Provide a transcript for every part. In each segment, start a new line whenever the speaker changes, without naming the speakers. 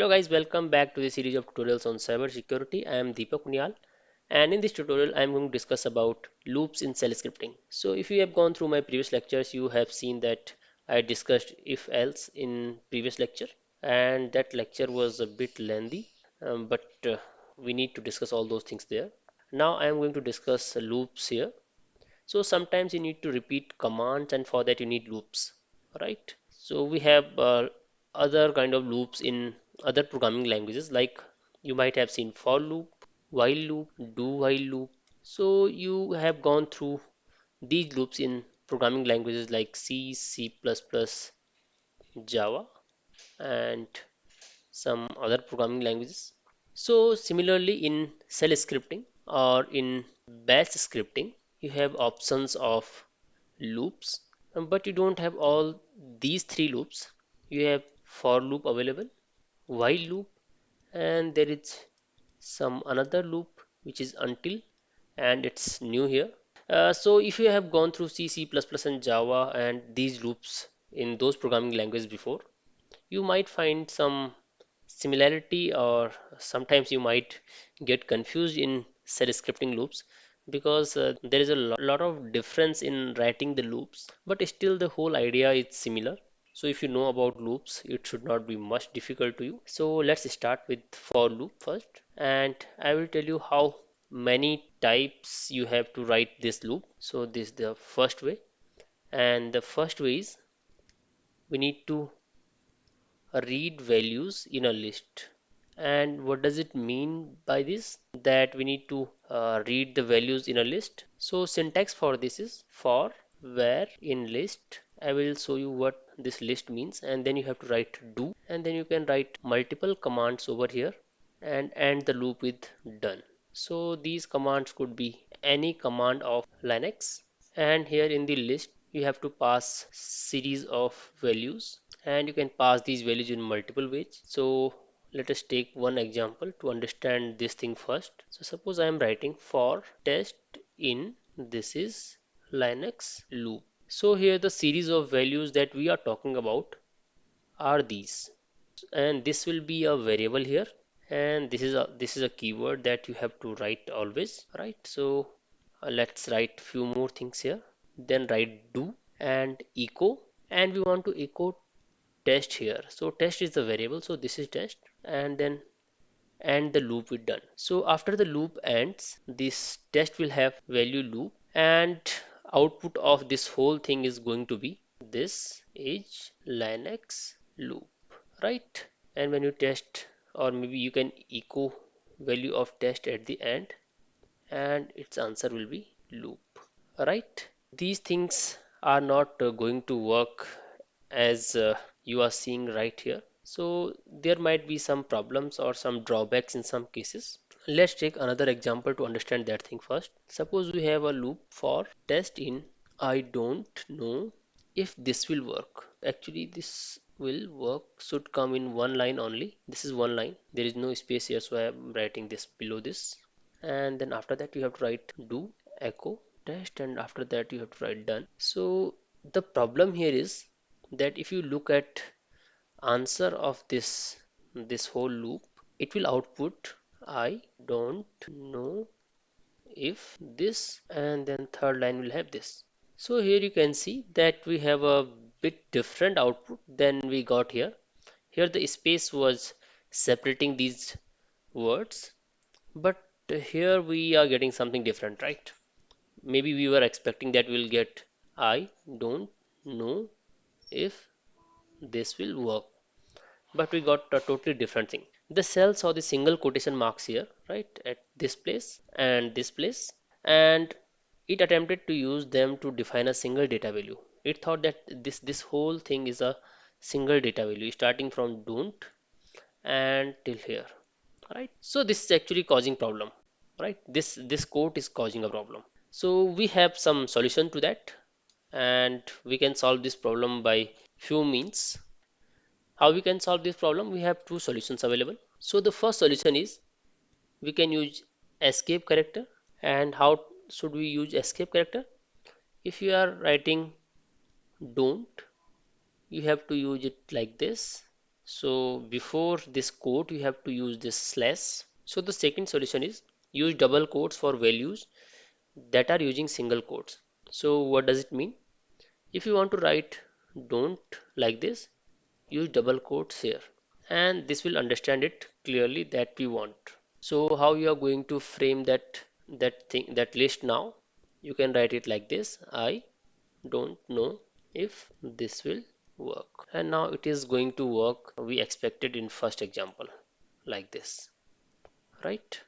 Hello guys, welcome back to the series of tutorials on cybersecurity. I am Deepak Kunyal, and in this tutorial I am going to discuss about loops in shell scripting. So if you have gone through my previous lectures, you have seen that I discussed if else in previous lecture, and that lecture was a bit lengthy, but we need to discuss all those things there. Now I am going to discuss loops here. So sometimes you need to repeat commands, and for that you need loops, right? So we have other kind of loops in other programming languages, like you might have seen for loop, while loop, do while loop. So you have gone through these loops in programming languages like C, C++, Java, and some other programming languages. So similarly in shell scripting or in bash scripting, you have options of loops, but you don't have all these three loops. You have for loop available, while loop, and there is some another loop which is until, and it's new here. So if you have gone through C, C++, and Java and these loops in those programming languages before, you might find some similarity, or sometimes you might get confused in shell scripting loops because there is a lot of difference in writing the loops, but still the whole idea is similar. So if you know about loops, it should not be much difficult to you. So let's start with for loop first, and I will tell you how many types you have to write this loop. So this is the first way, and the first way is we need to read values in a list. And what does it mean by this? That we need to read the values in a list. So syntax for this is for where in list. I will show you what this list means, and then you have to write do, and then you can write multiple commands over here and end the loop with done. So these commands could be any command of Linux, and here in the list you have to pass series of values, and you can pass these values in multiple ways. So let us take one example to understand this thing first. So suppose I am writing for test in, this is Linux loop. So here the series of values that we are talking about are these, and this will be a variable here, and this is a keyword that you have to write always, right? So let's write few more things here, then write do and echo, and we want to echo test here. So test is the variable, so this is test, and then and the loop is done. So after the loop ends, this test will have value loop, and output of this whole thing is going to be this is Linux loop, right? And when you test, or maybe you can echo value of test at the end, and its answer will be loop, right? These things are not going to work as you are seeing right here. So there might be some problems or some drawbacks in some cases. Let's take another example to understand that thing first. Suppose we have a loop for test in, I don't know if this will work. Actually, this will work, should come in one line only. This is one line. There is no space here, so I am writing this below this. And then after that, you have to write do echo test, and after that, you have to write done. So the problem here is that if you look at answer of this whole loop, it will output I don't know if this, and then third line will have this. So here you can see that we have a bit different output than we got here. Here the space was separating these words, but here we are getting something different, right? Maybe we were expecting that we'll get I don't know if this will work, but we got a totally different thing. The cell saw the single quotation marks here, right, at this place and this place, and it attempted to use them to define a single data value. It thought that this whole thing is a single data value starting from don't and till here, right? So this is actually causing problem, right? This code is causing a problem. So we have some solution to that, and we can solve this problem by few means. How we can solve this problem? We have two solutions available. So the first solution is we can use escape character. And how should we use escape character? If you are writing don't, you have to use it like this, So before this quote, you have to use this slash. So the second solution is use double quotes for values that are using single quotes. So what does it mean? If you want to write don't like this, use double quotes here, and this will understand it clearly that we want. So how you are going to frame that list now? You can write it like this: I don't know if this will work. And now it is going to work. We expected in first example like this, right?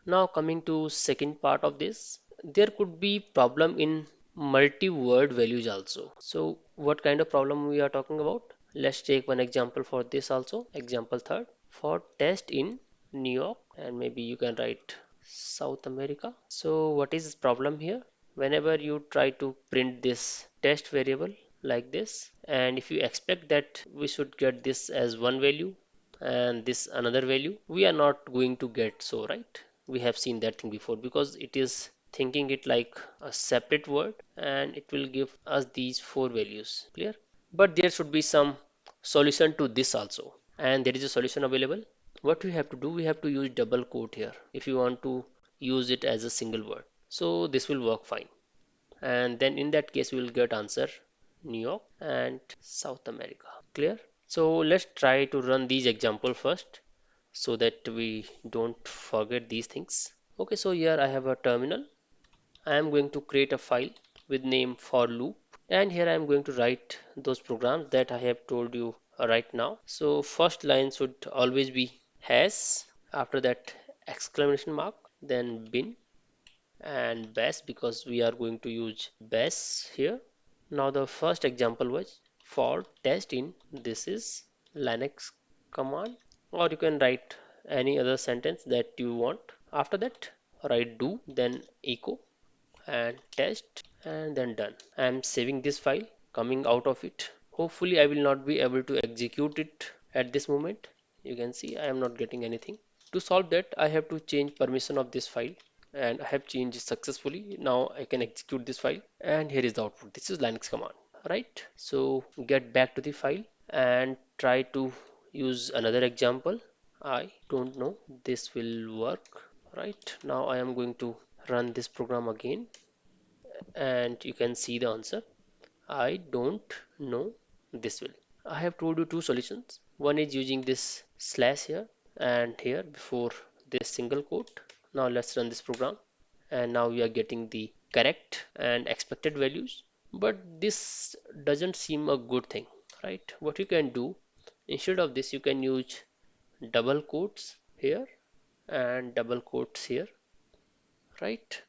Now coming to second part of this, there could be problem in multi-word values also. So what kind of problem we are talking about? Let's take one example for this also. Example third. For test in New York, and maybe you can write South America. So what is this problem here? Whenever you try to print this test variable like this, and if you expect that we should get this as one value and this another value, we are not going to get so, right? We have seen that thing before because it is thinking it like a separate word and it will give us these four values. Clear? But there should be some solution to this also, and there is a solution available. What we have to do, we have to use double quote here if you want to use it as a single word. So this will work fine, and then in that case we will get answer New York and South America. Clear? So let's try to run these example first so that we don't forget these things. Okay, so here I have a terminal. I am going to create a file with name for loop, and here I am going to write those programs that I have told you right now. So first line should always be hash, after that exclamation mark, then bin and bash because we are going to use bash here. Now the first example was for test in, this is Linux command, or you can write any other sentence that you want. After that write do, then echo and test, and then done. I am saving this file, coming out of it. Hopefully I will not be able to execute it at this moment. You can see I am not getting anything. To solve that, I have to change permission of this file, and I have changed it successfully. Now I can execute this file, and here is the output. This is Linux command, right? So get back to the file and try to use another example. I don't know this will work. Right, now I am going to run this program again, and you can see the answer. I don't know this will. I have told you two solutions. One is using this slash here and here before this single quote. Now let's run this program, and now we are getting the correct and expected values. But this doesn't seem a good thing, right? What you can do, instead of this, you can use double quotes here and double quotes here, right?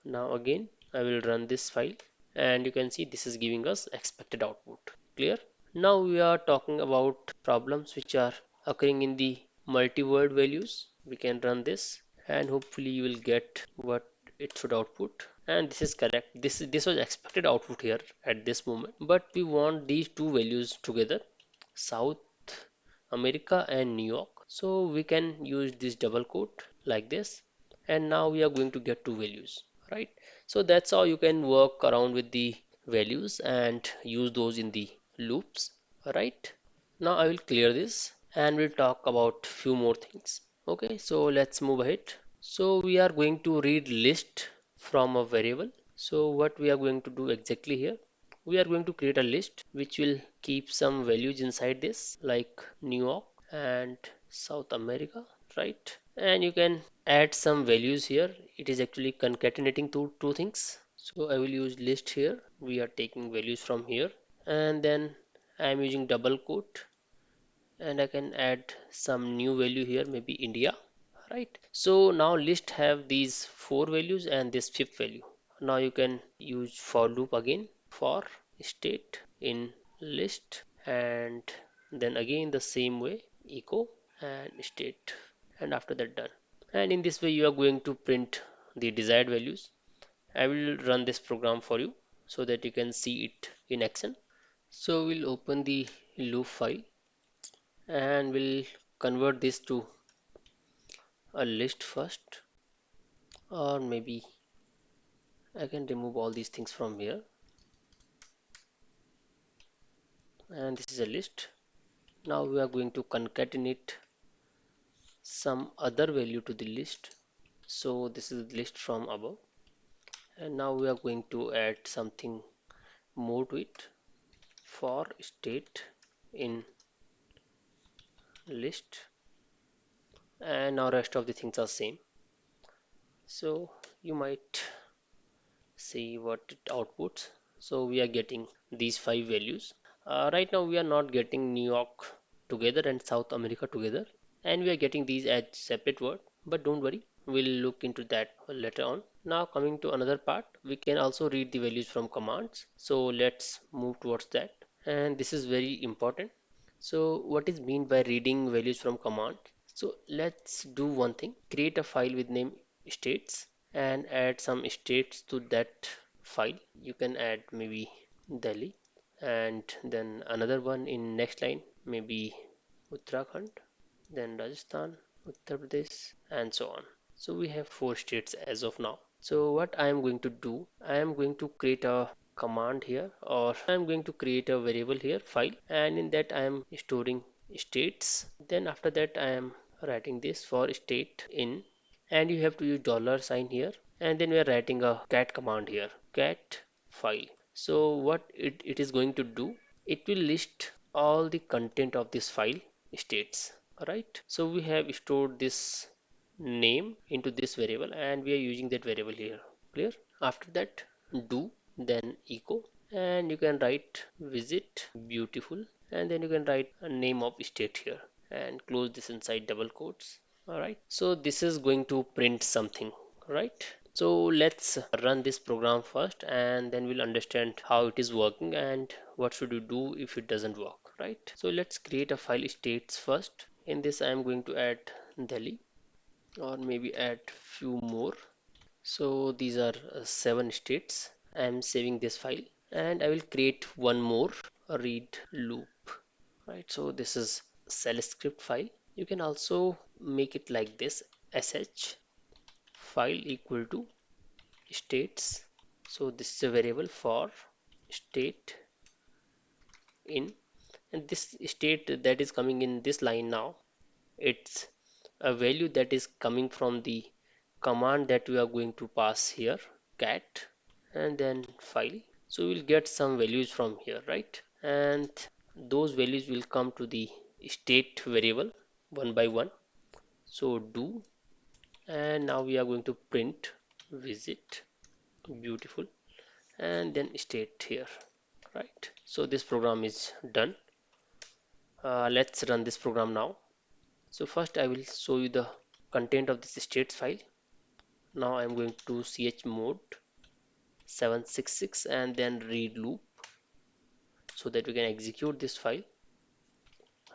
Now again I will run this file, and you can see this is giving us expected output. Clear? Now we are talking about problems which are occurring in the multi-word values. We can run this and hopefully you will get what it should output, and this is correct. This was expected output here at this moment, but we want these two values together, South America and New York. So we can use this double quote like this, and now we are going to get two values, right? So that's how you can work around with the values and use those in the loops, right? Now I will clear this and we'll talk about few more things. Okay, so let's move ahead. So we are going to read list from a variable. So what we are going to do exactly here, we are going to create a list which will keep some values inside this like New York and South America, right? And you can add some values here. It is actually concatenating two things. So I will use list here. We are taking values from here, and then I am using double quote, and I can add some new value here, maybe India, right? So now list have these four values and this fifth value. Now you can use for loop again, for state in list, and then again the same way echo and state, and after that done. And in this way you are going to print the desired values. I will run this program for you so that you can see it in action. So we'll open the loop file and we'll convert this to a list first, or maybe I can remove all these things from here, and this is a list. Now we are going to concatenate some other value to the list. So this is the list from above, and now we are going to add something more to it. For state in list, and now rest of the things are same. So you might see what it outputs. So we are getting these five values. Right now we are not getting New York together and South America together, and we are getting these as separate word, but don't worry, we'll look into that later on. Now coming to another part, we can also read the values from commands. So let's move towards that, and this is very important. So what is mean by reading values from command? So let's do one thing, create a file with name states and add some states to that file. You can add maybe Delhi, and then another one in next line, maybe Uttarakhand, then Rajasthan, Uttar Pradesh, and so on. So we have four states as of now. So what I am going to do, I am going to create a command here, or I am going to create a variable here, file, and in that I am storing states. Then after that I am writing this for state in, and you have to use dollar sign here, and then we are writing a cat command here, cat file. So what it is going to do, it will list all the content of this file states. Alright, so we have stored this name into this variable and we are using that variable here. Clear? After that, do, then echo, and you can write visit beautiful, and then you can write a name of state here and close this inside double quotes. Alright, so this is going to print something, right? So let's run this program first and then we'll understand how it is working and what should you do if it doesn't work, right? So let's create a file states first. In this I am going to add Delhi, or maybe add few more. So these are seven states. I am saving this file and I will create one more read loop, right? So this is shell script file. You can also make it like this, sh file equal to states. So this is a variable for state in, and this state that is coming in this line now, it's a value that is coming from the command that we are going to pass here, cat, and then file. So we'll get some values from here, right? And those values will come to the state variable one by one. So do, and now we are going to print visit beautiful, and then state here, right? So this program is done. Let's run this program now. So first I will show you the content of this states file. Now I'm going to chmod 766 and then read loop so that we can execute this file,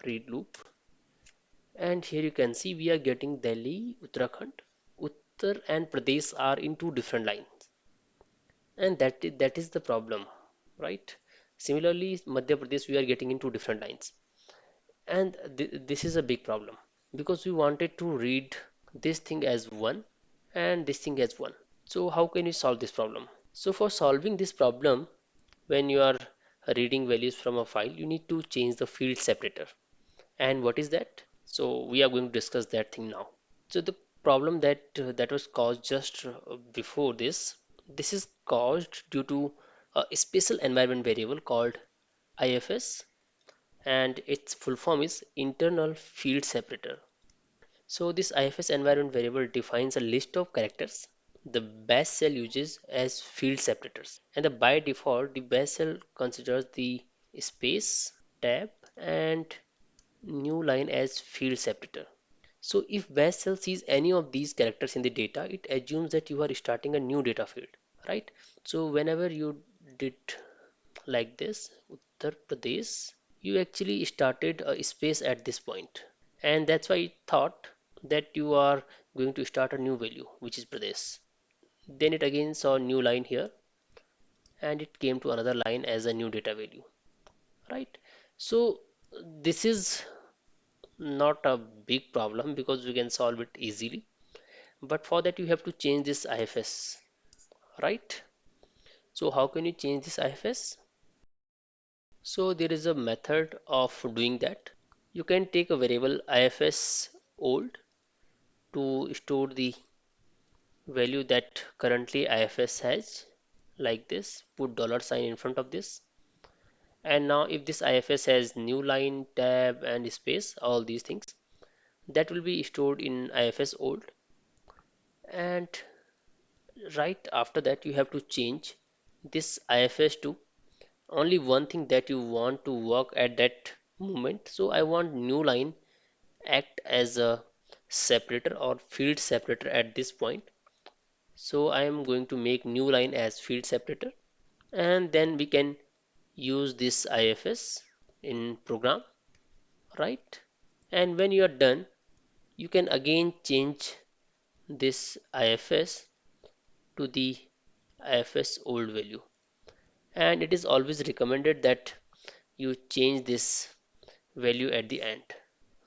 read loop. And here you can see we are getting Delhi, Uttarakhand, Uttar and Pradesh are in two different lines, and that is the problem, right? Similarly, Madhya Pradesh we are getting in two different lines, and this is a big problem because we wanted to read this thing as one and this thing as one. So how can you solve this problem? So for solving this problem, when you are reading values from a file, you need to change the field separator. And what is that? So we are going to discuss that thing now. So the problem that was caused just before this is caused due to a special environment variable called IFS, and its full form is Internal Field Separator. So this IFS environment variable defines a list of characters the bash shell uses as field separators. And the by default, the bash shell considers the space, tab, and new line as field separator. So if bash shell sees any of these characters in the data, it assumes that you are starting a new data field, right? So whenever you did like this, Uttar Pradesh, you actually started a space at this point, and that's why it thought that you are going to start a new value, which is Pradesh. Then it again saw a new line here, and it came to another line as a new data value, right? So this is not a big problem because we can solve it easily, but for that you have to change this IFS, right? So how can you change this IFS? So there is a method of doing that. You can take a variable ifs old to store the value that currently ifs has, like this. Put dollar sign in front of this, and now if this ifs has new line, tab and space, all these things, that will be stored in ifs old. And right after that you have to change this ifs to only one thing that you want to work at that moment. So I want new line act as a separator or field separator at this point. So I am going to make new line as field separator, and then we can use this ifs in program, right? And when you are done, you can again change this ifs to the ifs old value. And it is always recommended that you change this value at the end,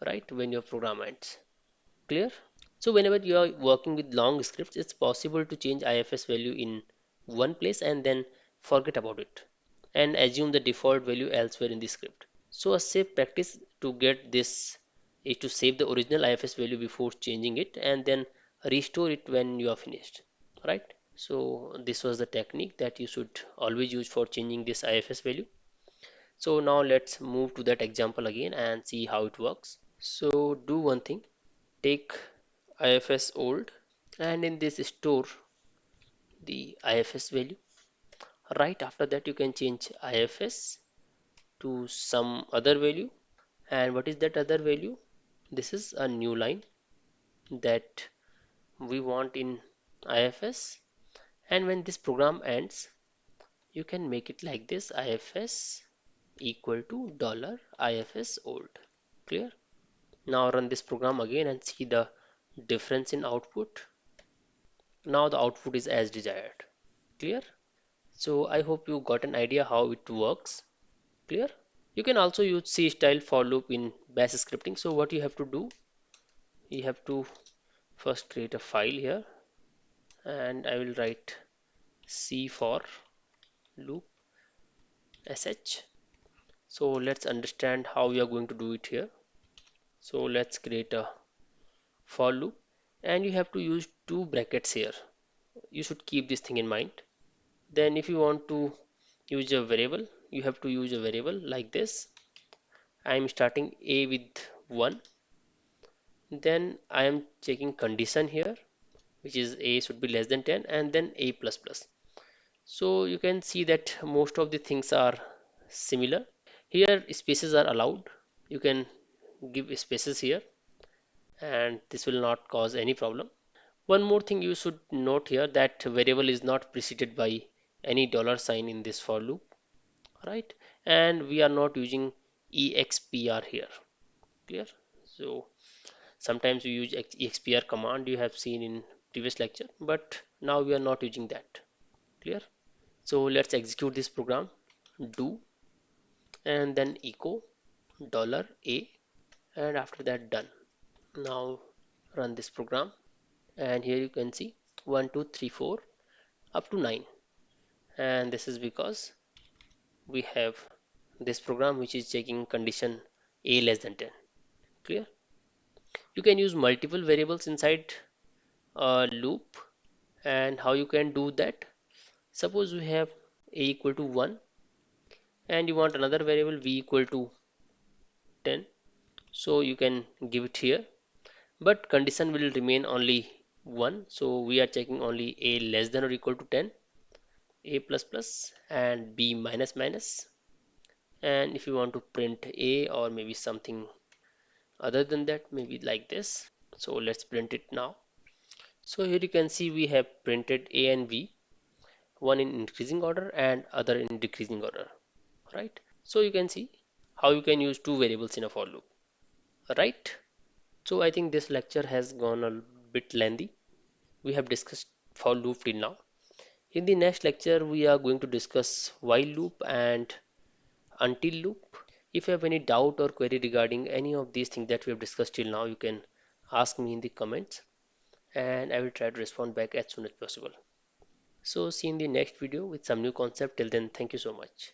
right, when your program ends. Clear? So whenever you are working with long scripts, it's possible to change ifs value in one place and then forget about it and assume the default value elsewhere in the script. So a safe practice to get this is to save the original ifs value before changing it and then restore it when you are finished, right? So this was the technique that you should always use for changing this ifs value. So now let's move to that example again and see how it works. So do one thing, take ifs old and in this store the ifs value. Right after that you can change ifs to some other value. And what is that other value? This is a new line that we want in ifs, and when this program ends you can make it like this: ifs equal to dollar ifs old. Clear? Now run this program again and see the difference in output. Now the output is as desired. Clear? So I hope you got an idea how it works. Clear? You can also use C style for loop in bash scripting. So what you have to do, you have to first create a file here, and I will write C for loop sh. So let's understand how we are going to do it here. So let's create a for loop, and you have to use two brackets here. You should keep this thing in mind. Then if you want to use a variable, you have to use a variable like this. I am starting a with 1, then I am checking condition here, which is a should be less than 10, and then a plus plus. So you can see that most of the things are similar. Here spaces are allowed. You can give spaces here and this will not cause any problem. One more thing you should note here, that variable is not preceded by any dollar sign in this for loop, right? And we are not using expr here. Clear? So sometimes we use expr command, you have seen in previous lecture, but now we are not using that. Clear? So let's execute this program. Do and then echo dollar $a, and after that done. Now run this program, and here you can see 1 2 3 4 up to 9, and this is because we have this program which is checking condition a less than 10. Clear? You can use multiple variables inside a loop, and how you can do that? Suppose we have a equal to 1 and you want another variable v equal to 10, so you can give it here, but condition will remain only 1, so we are checking only a less than or equal to 10, a plus plus and b minus minus. And if you want to print a or maybe something other than that, maybe like this, so let's print it now. So here you can see we have printed a and b, one in increasing order and other in decreasing order, right? So you can see how you can use two variables in a for loop, right? So I think this lecture has gone a bit lengthy. We have discussed for loop till now. In the next lecture, we are going to discuss while loop and until loop. If you have any doubt or query regarding any of these things that we have discussed till now, you can ask me in the comments and I will try to respond back as soon as possible. So see you in the next video with some new concept. Till then, thank you so much.